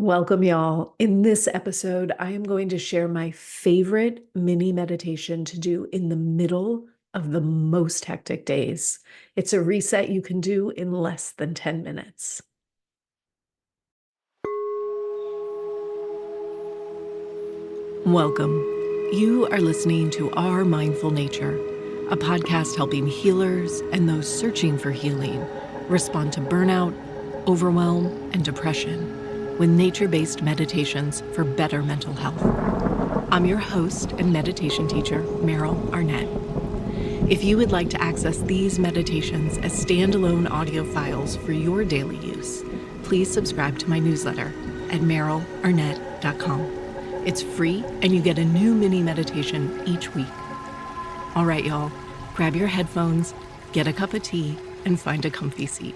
Welcome, y'all. In this episode, I am going to share my favorite mini meditation to do in the middle of the most hectic days. It's a reset you can do in less than 10 minutes. Welcome. You are listening to Our Mindful Nature, a podcast helping healers and those searching for healing respond to burnout, overwhelm, and depression with nature-based meditations for better mental health. I'm your host and meditation teacher, Meryl Arnett. If you would like to access these meditations as standalone audio files for your daily use, please subscribe to my newsletter at merylarnett.com. It's free, and you get a new mini meditation each week. All right, y'all, grab your headphones, get a cup of tea, and find a comfy seat.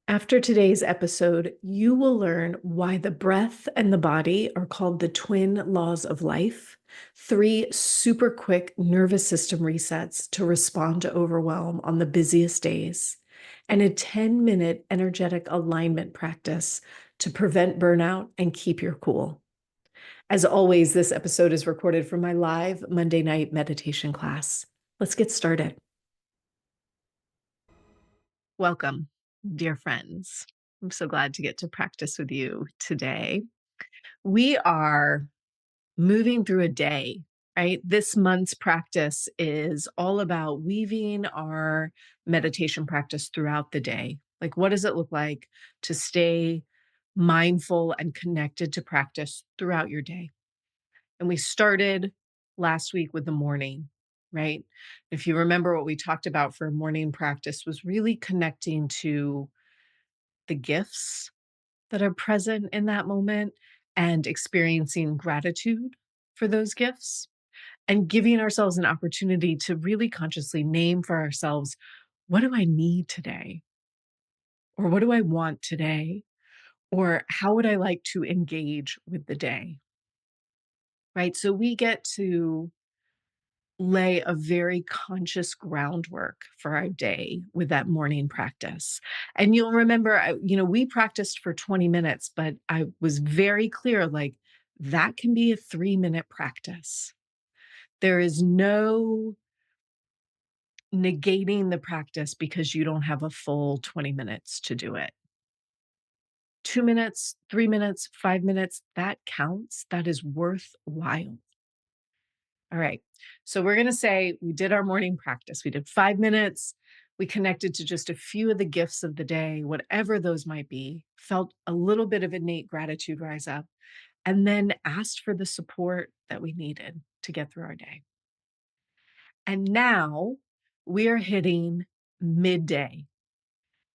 After today's episode, you will learn why the breath and the body are called the twin laws of life, 3 super quick nervous system resets to respond to overwhelm on the busiest days, and a 10-minute energetic alignment practice to prevent burnout and keep your cool. As always, this episode is recorded from my live Monday night meditation class. Let's get started. Welcome, dear friends. I'm so glad to get to practice with you today. We are moving through a day, right? This month's practice is all about weaving our meditation practice throughout the day. Like, what does it look like to stay mindful and connected to practice throughout your day? And we started last week with the morning, right? If you remember, what we talked about for morning practice was really connecting to the gifts that are present in that moment and experiencing gratitude for those gifts and giving ourselves an opportunity to really consciously name for ourselves, what do I need today? Or what do I want today? Or how would I like to engage with the day? Right? So we get to lay a very conscious groundwork for our day with that morning practice. And you'll remember, we practiced for 20 minutes, but I was very clear, like, that can be a 3-minute practice. There is no negating the practice because you don't have a full 20 minutes to do it. 2 minutes, 3 minutes, 5 minutes, that counts. That is worthwhile. All right. So we're going to say we did our morning practice. We did 5 minutes. We connected to just a few of the gifts of the day, whatever those might be, felt a little bit of innate gratitude rise up, and then asked for the support that we needed to get through our day. And now we are hitting midday.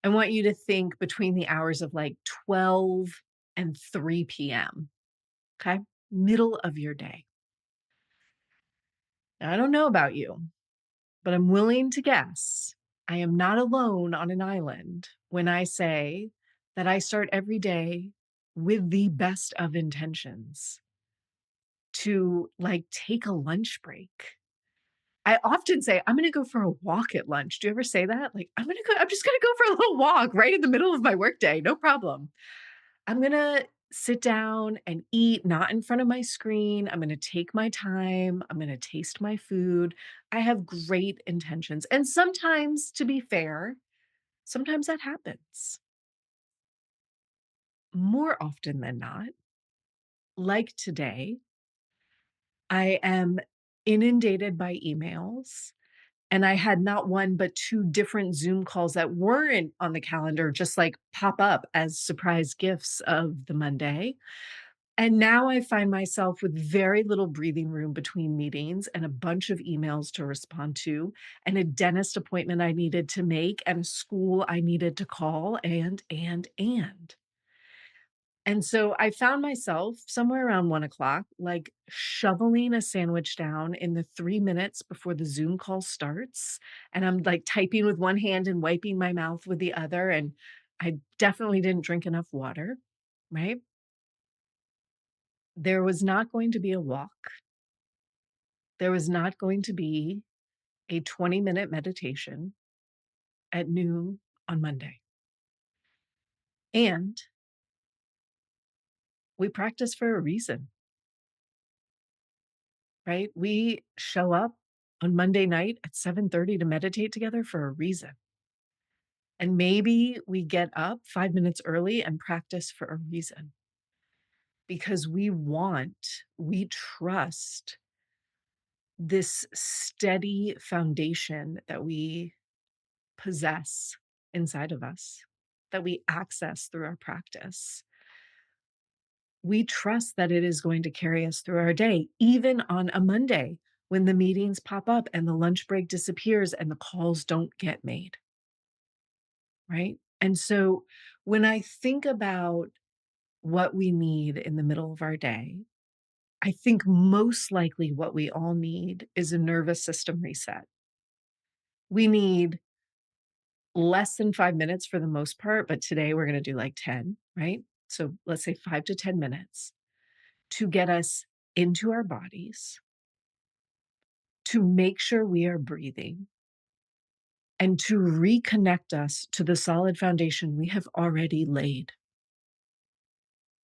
I want you to think between the hours of like 12 and 3 p.m. Okay. Middle of your day. Now, I don't know about you, but I'm willing to guess I am not alone on an island when I say that I start every day with the best of intentions to like take a lunch break. I often say, I'm going to go for a walk at lunch. Do you ever say that? Like, I'm just going to go for a little walk right in the middle of my workday. No problem. I'm going to sit down and eat, not in front of my screen. I'm going to take my time. I'm going to taste my food. I have great intentions. And sometimes, to be fair, sometimes that happens. More often than not, like today, I am inundated by emails. And I had not one, but 2 different Zoom calls that weren't on the calendar just like pop up as surprise gifts of the Monday. And now I find myself with very little breathing room between meetings and a bunch of emails to respond to, and a dentist appointment I needed to make, and a school I needed to call, and. And so I found myself somewhere around 1 o'clock, like shoveling a sandwich down in the 3 minutes before the Zoom call starts. And I'm like typing with one hand and wiping my mouth with the other. And I definitely didn't drink enough water, right? There was not going to be a walk. There was not going to be a 20-minute meditation at noon on Monday. And we practice for a reason, right? We show up on Monday night at 7:30 to meditate together for a reason. And maybe we get up 5 minutes early and practice for a reason because we trust this steady foundation that we possess inside of us, that we access through our practice. We trust that it is going to carry us through our day, even on a Monday when the meetings pop up and the lunch break disappears and the calls don't get made, right? And so when I think about what we need in the middle of our day, I think most likely what we all need is a nervous system reset. We need less than 5 minutes for the most part, but today we're gonna do like 10, right? So let's say 5 to 10 minutes to get us into our bodies, to make sure we are breathing, and to reconnect us to the solid foundation we have already laid,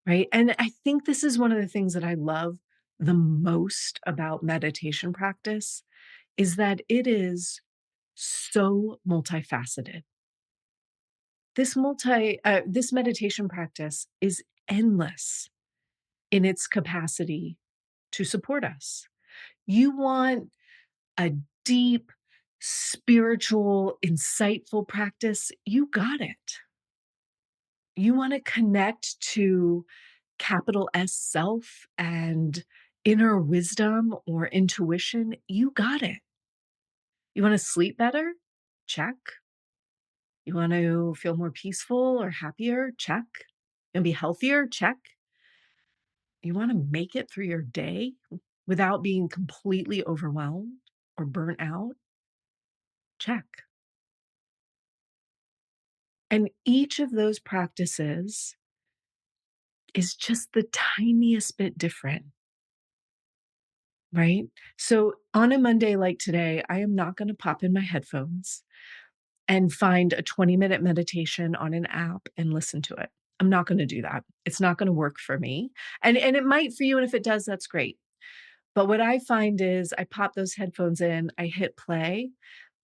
right? And I think this is one of the things that I love the most about meditation practice is that it is so multifaceted. This meditation practice is endless in its capacity to support us. You want a deep, spiritual, insightful practice, you got it. You want to connect to capital S self and inner wisdom or intuition, you got it. You want to sleep better? Check. You want to feel more peaceful or happier? Check. And be healthier? Check. You want to make it through your day without being completely overwhelmed or burnt out? Check. And each of those practices is just the tiniest bit different, right? So on a Monday like today, I am not going to pop in my headphones and find a 20-minute meditation on an app and listen to it. I'm not going to do that. It's not going to work for me. And it might for you, and if it does, that's great. But what I find is I pop those headphones in, I hit play,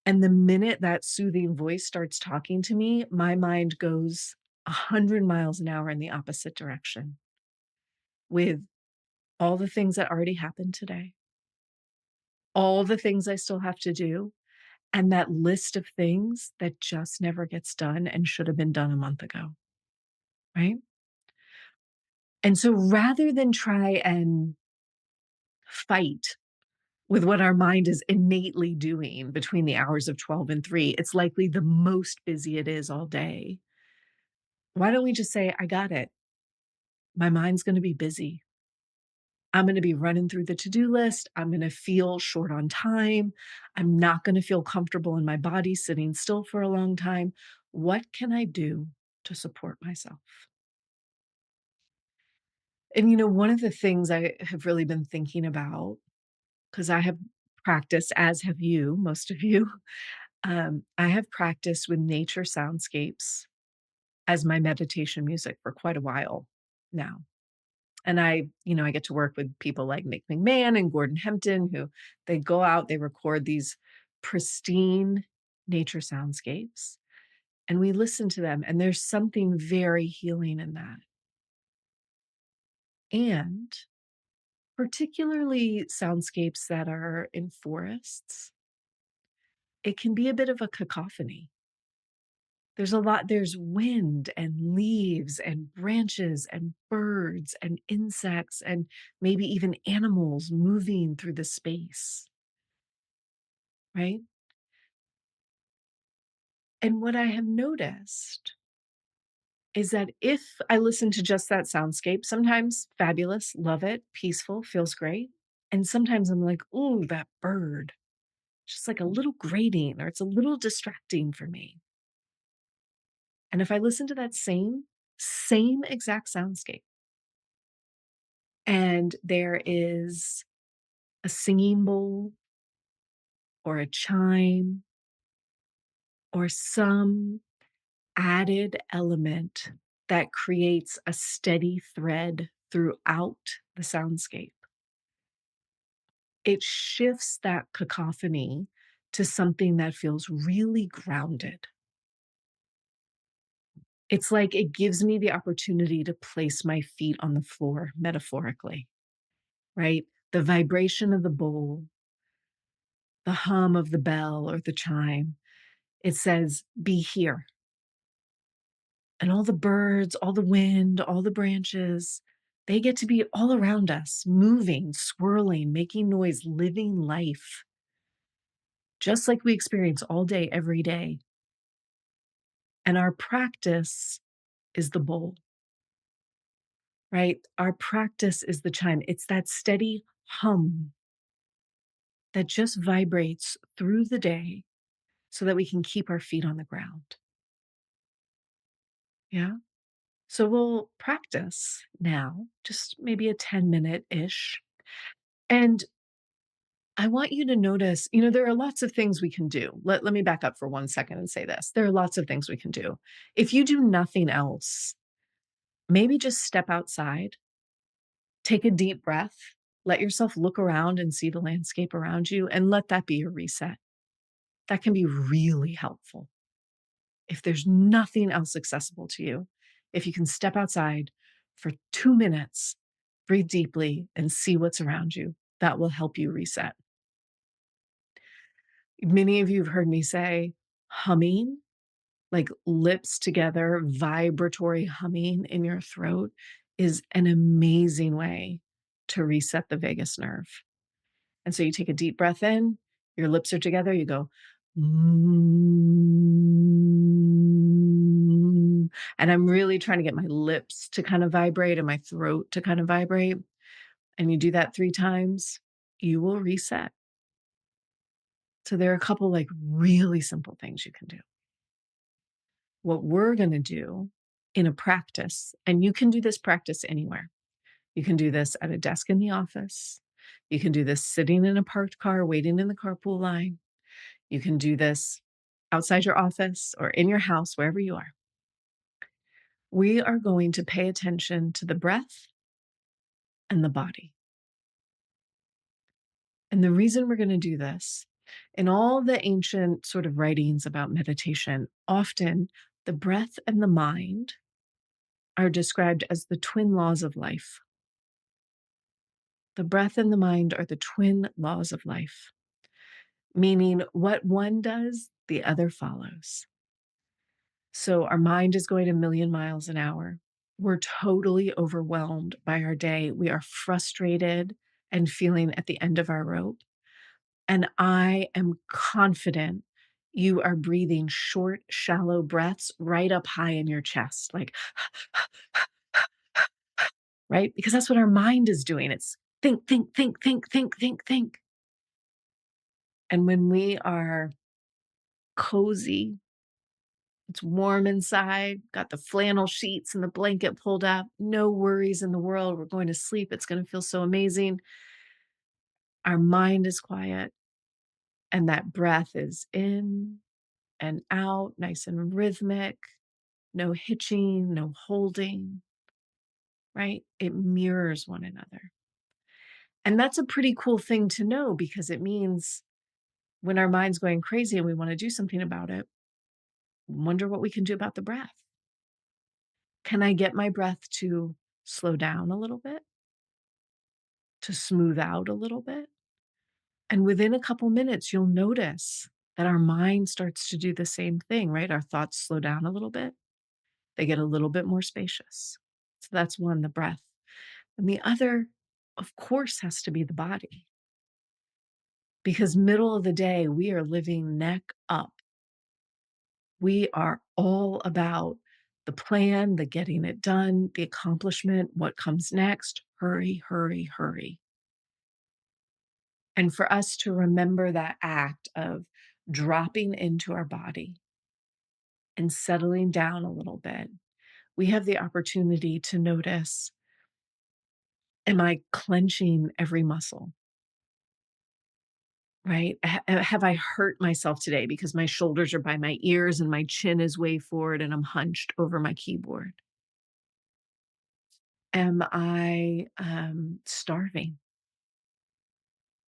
and the minute that soothing voice starts talking to me, my mind goes 100 miles an hour in the opposite direction with all the things that already happened today, all the things I still have to do, and that list of things that just never gets done and should have been done a month ago, right? And so rather than try and fight with what our mind is innately doing between the hours of 12 and 3, it's likely the most busy it is all day. Why don't we just say, I got it. My mind's going to be busy. I'm going to be running through the to-do list. I'm going to feel short on time. I'm not going to feel comfortable in my body sitting still for a long time. What can I do to support myself? And, one of the things I have really been thinking about, because I have practiced, as have you, most of you, I have practiced with nature soundscapes as my meditation music for quite a while now. And I get to work with people like Nick McMahon and Gordon Hempton, who they go out, they record these pristine nature soundscapes, and we listen to them. And there's something very healing in that. And particularly soundscapes that are in forests, it can be a bit of a cacophony. There's wind and leaves and branches and birds and insects and maybe even animals moving through the space, right? And what I have noticed is that if I listen to just that soundscape, sometimes fabulous, love it, peaceful, feels great. And sometimes I'm like, ooh, that bird, just like a little grating or it's a little distracting for me. And if I listen to that same exact soundscape, and there is a singing bowl or a chime or some added element that creates a steady thread throughout the soundscape. It shifts that cacophony to something that feels really grounded. It's like it gives me the opportunity to place my feet on the floor, metaphorically, right? The vibration of the bowl, the hum of the bell or the chime, it says, be here. And all the birds, all the wind, all the branches, they get to be all around us, moving, swirling, making noise, living life, just like we experience all day, every day. And our practice is the bowl, right? Our practice is the chime. It's that steady hum that just vibrates through the day so that we can keep our feet on the ground. Yeah. So we'll practice now, just maybe a 10-minute ish. And I want you to notice, there are lots of things we can do. Let me back up for 1 second and say this. There are lots of things we can do. If you do nothing else, maybe just step outside, take a deep breath, let yourself look around and see the landscape around you, and let that be your reset. That can be really helpful. If there's nothing else accessible to you, if you can step outside for 2 minutes, breathe deeply, and see what's around you, that will help you reset. Many of you have heard me say humming, like lips together, vibratory humming in your throat is an amazing way to reset the vagus nerve. And so you take a deep breath in, your lips are together, you go, mm, and I'm really trying to get my lips to kind of vibrate and my throat to kind of vibrate. And you do that 3 times, you will reset. So there are a couple like really simple things you can do. What we're going to do in a practice, and you can do this practice anywhere. You can do this at a desk in the office. You can do this sitting in a parked car, waiting in the carpool line. You can do this outside your office or in your house, wherever you are. We are going to pay attention to the breath and the body. And the reason we're going to do this, in all the ancient sort of writings about meditation, often the breath and the mind are described as the twin laws of life. The breath and the mind are the twin laws of life, meaning what one does, the other follows. So our mind is going a million miles an hour. We're totally overwhelmed by our day. We are frustrated and feeling at the end of our rope. And I am confident you are breathing short, shallow breaths right up high in your chest, like, right? Because that's what our mind is doing. It's think, think, think, think, think, think, think. And when we are cozy, it's warm inside, got the flannel sheets and the blanket pulled up, no worries in the world. We're going to sleep. It's going to feel so amazing. Our mind is quiet, and that breath is in and out, nice and rhythmic, no hitching, no holding, right? It mirrors one another. And that's a pretty cool thing to know because it means when our mind's going crazy and we want to do something about it, wonder what we can do about the breath. Can I get my breath to slow down a little bit, to smooth out a little bit? And within a couple minutes, you'll notice that our mind starts to do the same thing, right? Our thoughts slow down a little bit, they get a little bit more spacious. So that's one, the breath. And the other, of course, has to be the body. Because middle of the day, we are living neck up. We are all about the plan, the getting it done, the accomplishment, what comes next. Hurry, hurry, hurry. And for us to remember that act of dropping into our body and settling down a little bit, we have the opportunity to notice, am I clenching every muscle? Right? Have I hurt myself today because my shoulders are by my ears and my chin is way forward and I'm hunched over my keyboard? Am I starving?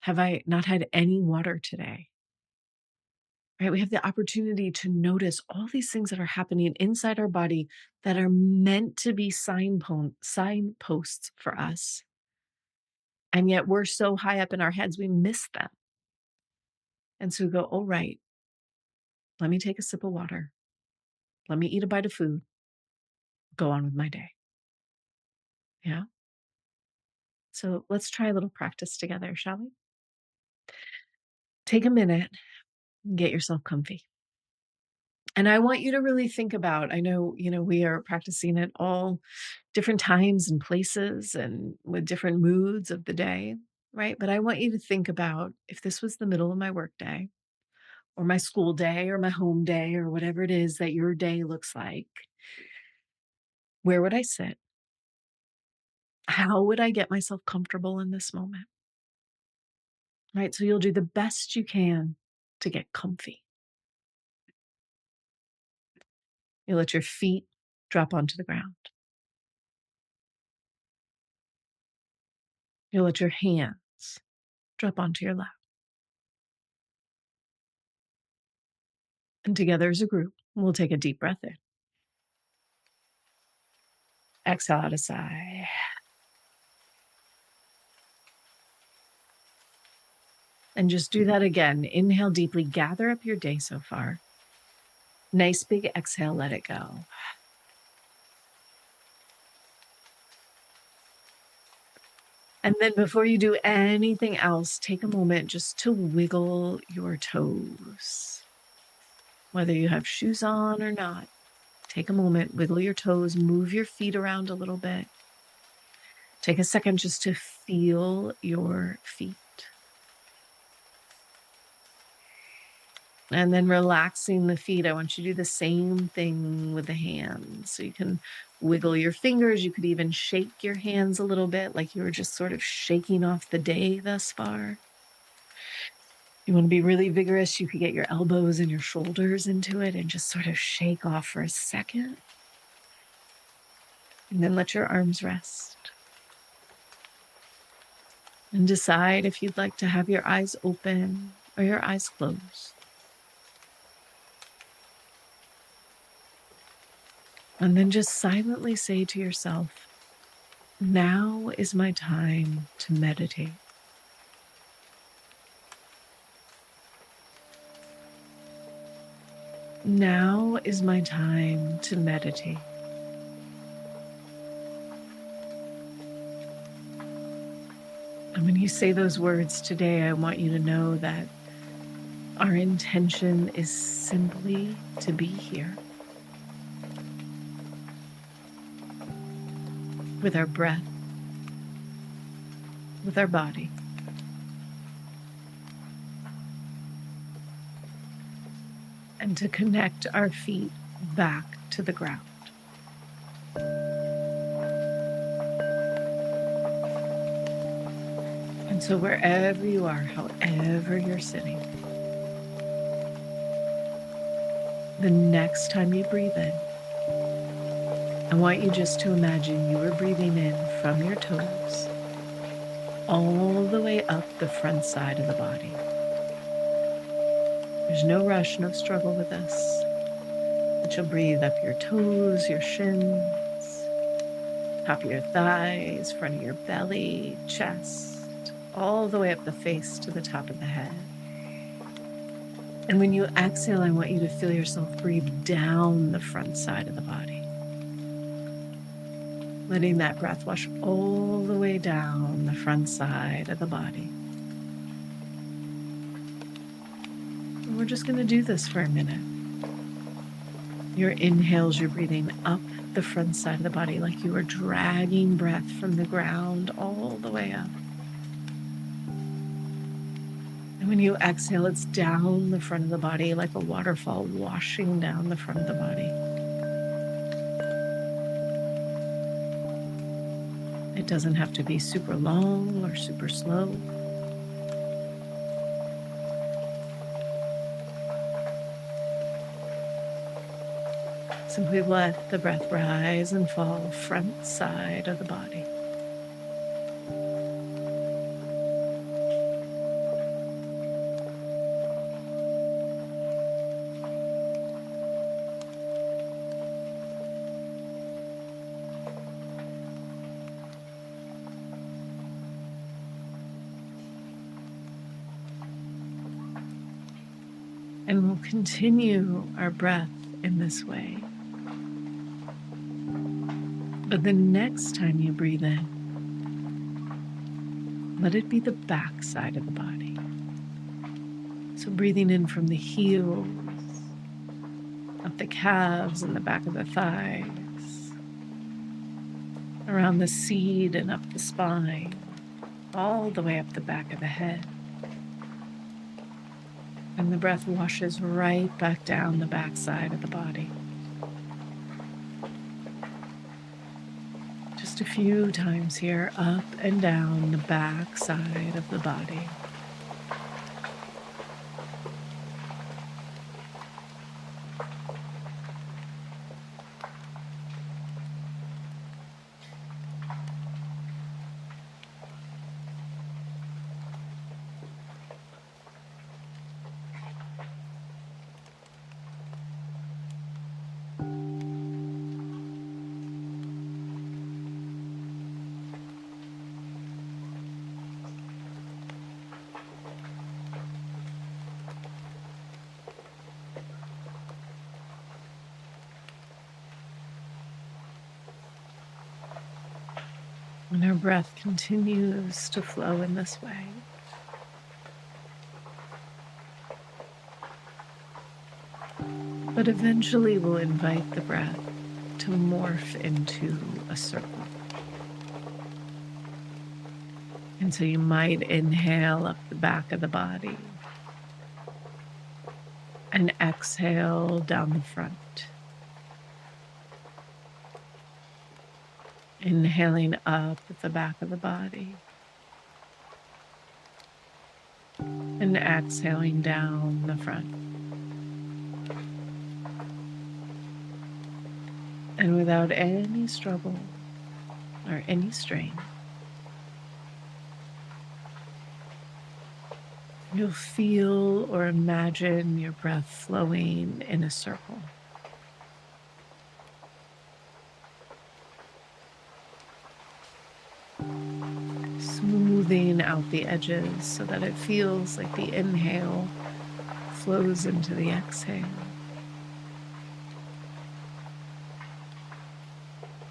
Have I not had any water today? Right? We have the opportunity to notice all these things that are happening inside our body that are meant to be signposts for us. And yet we're so high up in our heads, we miss them. And so we go, oh, right, let me take a sip of water. Let me eat a bite of food, go on with my day. Yeah. So let's try a little practice together, shall we? Take a minute, get yourself comfy. And I want you to really think about, I know, we are practicing at all different times and places and with different moods of the day, right? But I want you to think about if this was the middle of my workday or my school day or my home day or whatever it is that your day looks like, where would I sit? How would I get myself comfortable in this moment? Right? So you'll do the best you can to get comfy. You let your feet drop onto the ground. You let your hands drop onto your lap. And together as a group, we'll take a deep breath in. Exhale out a sigh. And just do that again. Inhale deeply, gather up your day so far. Nice big exhale, let it go. And then before you do anything else, take a moment just to wiggle your toes. Whether you have shoes on or not, take a moment, wiggle your toes, move your feet around a little bit. Take a second just to feel your feet. And then relaxing the feet, I want you to do the same thing with the hands. So you can wiggle your fingers. You could even shake your hands a little bit, like you were just sort of shaking off the day thus far. You want to be really vigorous, you could get your elbows and your shoulders into it and just sort of shake off for a second. And then let your arms rest. And decide if you'd like to have your eyes open or your eyes closed. And then just silently say to yourself, now is my time to meditate. Now is my time to meditate. And when you say those words today, I want you to know that our intention is simply to be here with our breath, with our body. And to connect our feet back to the ground. And so wherever you are, however you're sitting, the next time you breathe in, I want you just to imagine you are breathing in from your toes all the way up the front side of the body. There's no rush, no struggle with this. But you'll breathe up your toes, your shins, top of your thighs, front of your belly, chest, all the way up the face to the top of the head. And when you exhale, I want you to feel yourself breathe down the front side of the body. Letting that breath wash all the way down the front side of the body. And we're just going to do this for a minute. Your inhales, you're breathing up the front side of the body like you are dragging breath from the ground all the way up. And when you exhale, it's down the front of the body like a waterfall washing down the front of the body. It doesn't have to be super long or super slow. Simply let the breath rise and fall front side of the body. And we'll continue our breath in this way. But the next time you breathe in, let it be the back side of the body. So breathing in from the heels, up the calves and the back of the thighs, around the seat and up the spine, all the way up the back of the head. And the breath washes right back down the back side of the body. Just a few times here, up and down the back side of the body. And our breath continues to flow in this way. But eventually we'll invite the breath to morph into a circle. And so you might inhale up the back of the body and exhale down the front. Inhaling up at the back of the body and exhaling down the front. And without any struggle or any strain, you'll feel or imagine your breath flowing in a circle. Smoothing out the edges so that it feels like the inhale flows into the exhale.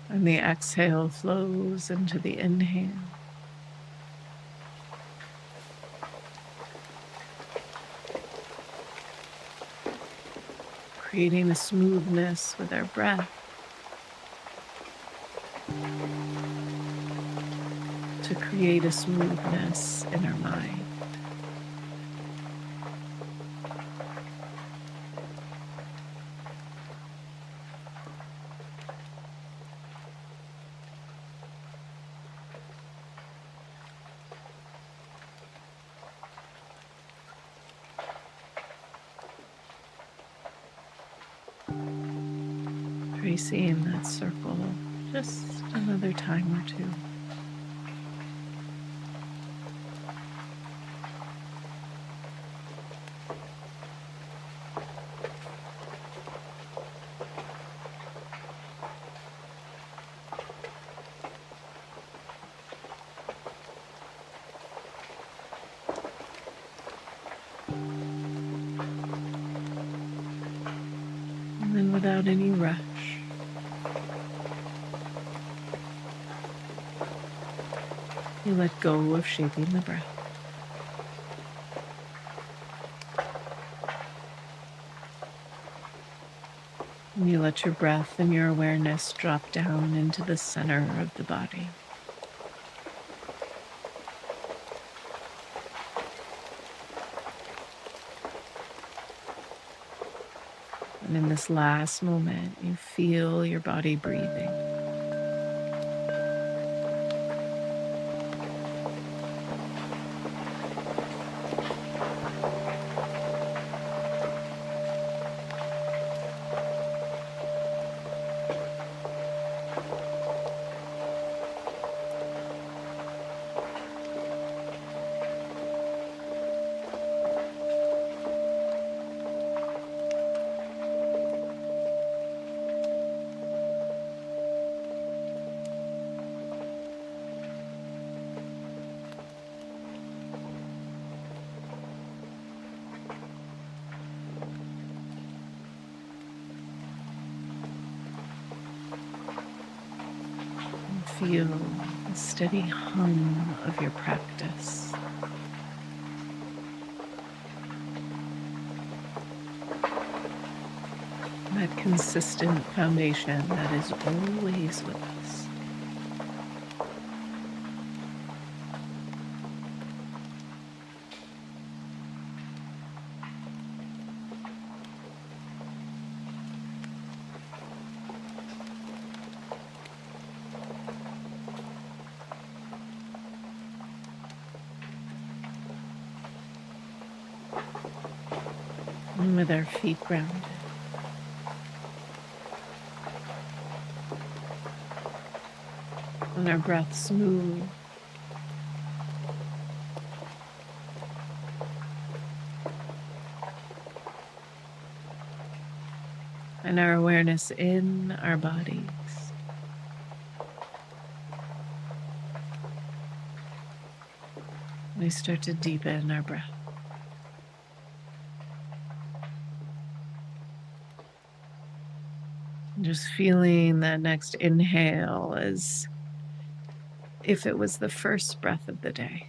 And the exhale flows into the inhale. Creating a smoothness with our breath to create a smoothness in our mind. Tracing that circle just another time or two. And then without any rush, you let go of shaping the breath. And you let your breath and your awareness drop down into the center of the body. And in this last moment, you feel your body breathing. feel the steady hum of your practice. That consistent foundation that is always with us. And with our feet grounded. And our breath smooth. And our awareness in our bodies. We start to deepen our breath. Just feeling that next inhale as if it was the first breath of the day.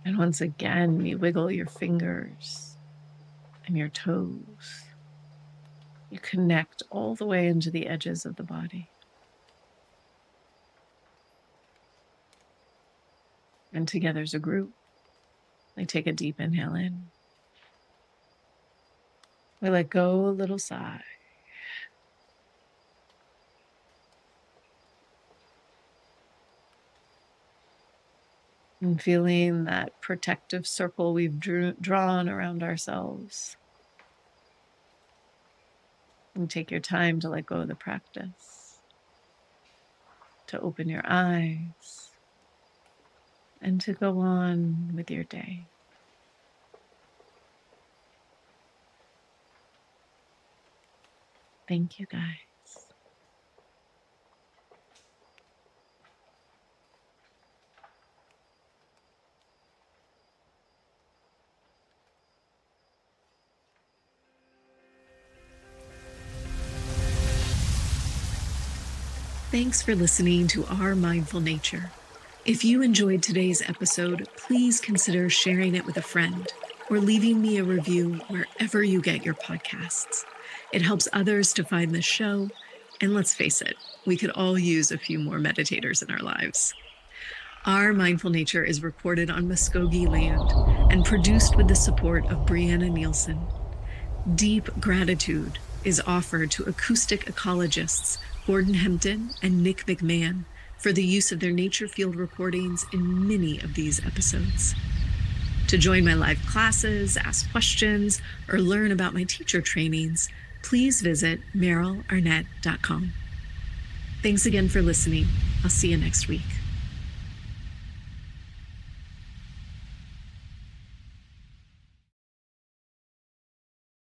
And once again, you wiggle your fingers and your toes. You connect all the way into the edges of the body. And together as a group, we take a deep inhale in. We let go a little sigh. And feeling that protective circle we've drawn around ourselves. And take your time to let go of the practice, to open your eyes, and to go on with your day. Thank you, guys. Thanks for listening to Our Mindful Nature. If you enjoyed today's episode, please consider sharing it with a friend or leaving me a review wherever you get your podcasts. It helps others to find the show, and let's face it, we could all use a few more meditators in our lives. Our Mindful Nature is recorded on Muskogee land and produced with the support of Brianna Nielsen. Deep gratitude is offered to acoustic ecologists Gordon Hempton and Nick McMahon for the use of their nature field recordings in many of these episodes. To join my live classes, ask questions, or learn about my teacher trainings, please visit merylarnett.com. Thanks again for listening. I'll see you next week.